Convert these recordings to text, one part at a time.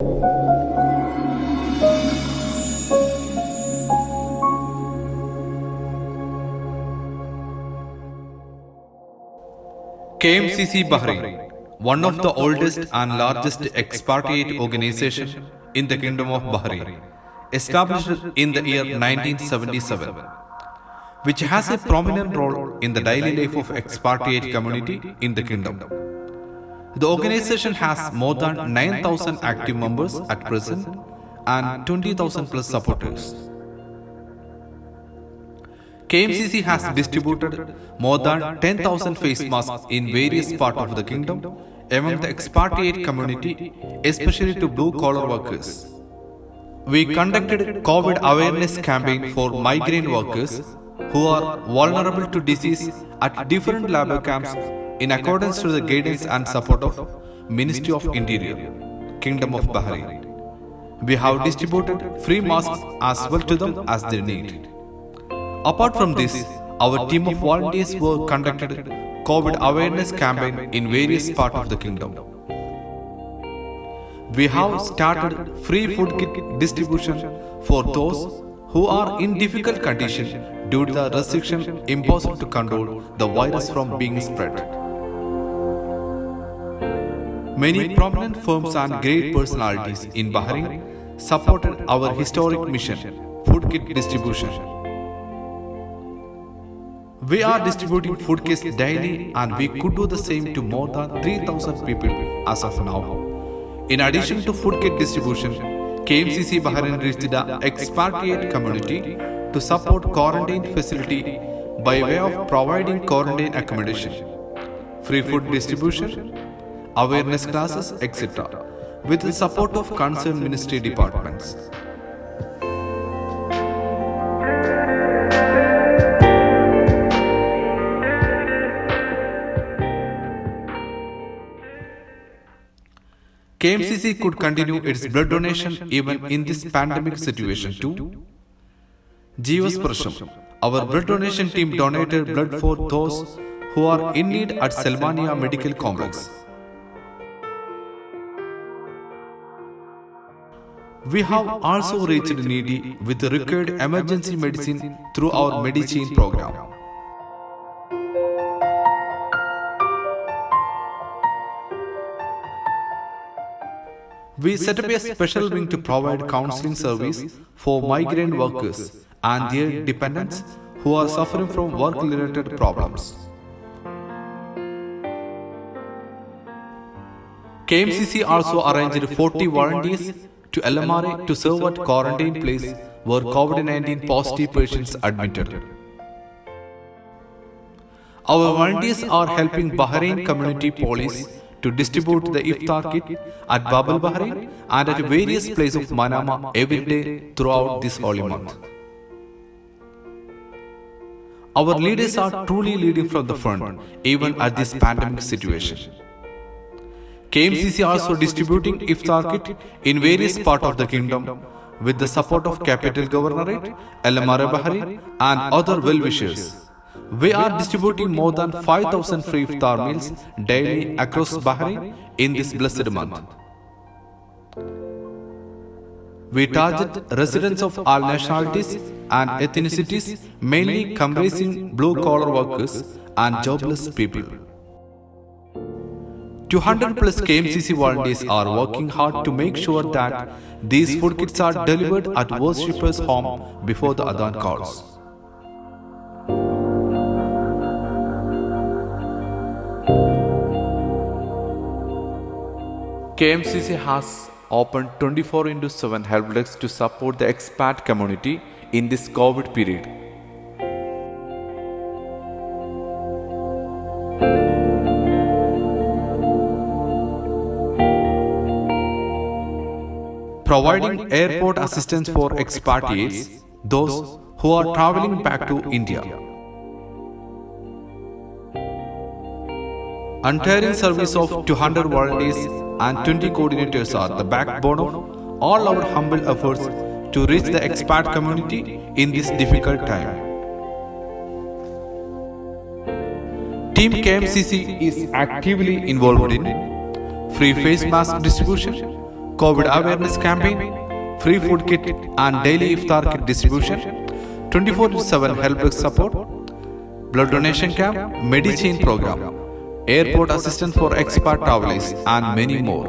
KMCC Bahrain, one of the oldest and largest expatriate organizations in the Kingdom of Bahrain, established in the year 1977, which has a prominent role in the daily life of expatriate community in the kingdom. The organization has more than 9,000 active members at present and 20,000 plus supporters. KMCC has distributed more than 10,000 face masks in various parts of the kingdom among the expatriate community, especially to blue-collar workers. We conducted COVID awareness campaign for migrant workers who are vulnerable to disease at different labor camps in accordance to the guidance and support of Ministry of Interior, Kingdom of Bahrain. We have distributed free masks as well to them as they need. Apart from this, our team of volunteers were conducted COVID awareness campaign in various parts of the kingdom. We have started free food kit distribution for those who are in difficult condition due to the restriction imposed to control the virus from being spread. Many prominent firms and great personalities in Bahrain supported our historic mission, food kit distribution. We are distributing food kits daily and we could do the same to more than 3,000 people as of now. In addition to food kit distribution, KMCC Bahrain reached the expatriate community to support quarantine facility by way of providing quarantine accommodation, free food distribution, awareness classes, etc. with the support of concerned ministry departments. KMCC could continue its blood donation even in this pandemic situation too. Jeevasparsham, our blood donation team donated blood for those who are in need at Salmania Medical Complex. We have also reached needy with the required emergency medicine through our Medichain program. We set up a special wing to provide counseling service for migrant workers and their dependents who are suffering from work-related problems. KMCC also arranged 40 volunteers to LMRA to serve at quarantine place where COVID-19 positive patients admitted. Our volunteers are helping Bahrain Community Police to distribute the iftar kit at Bab al Bahrain and at various places of Manama every day throughout this holy month. Our leaders are truly leading from the front even at this pandemic situation. KMCC also distributing iftar kit in various parts of the kingdom with the support of Capital Governorate, LMRA Bahrain and other well-wishers. We are distributing more than 5,000 free iftar meals daily across Bahrain in this blessed month. We target residents of all nationalities and ethnicities, mainly comprising blue-collar workers and jobless people. 200 plus KMCC volunteers are working hard to make sure that these food kits are delivered at worshippers' home before the Adhan calls. KMCC has opened 24/7 help desks to support the expat community in this COVID period. Providing airport assistance for expatriates, those who are traveling back to India. Untiring service of 200 volunteers and 20 coordinators are the backbone of all our humble efforts to reach the expat community in this difficult time. Team KMCC is actively involved in free face mask distribution, COVID awareness campaign, free food kit and daily iftar kit distribution, 24/7 helpdesk support, blood donation camp, Medichain program, airport assistance for expat travelers and many more.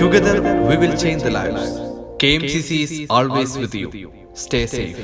Together we will change the lives. KMCC is always with you. Stay safe.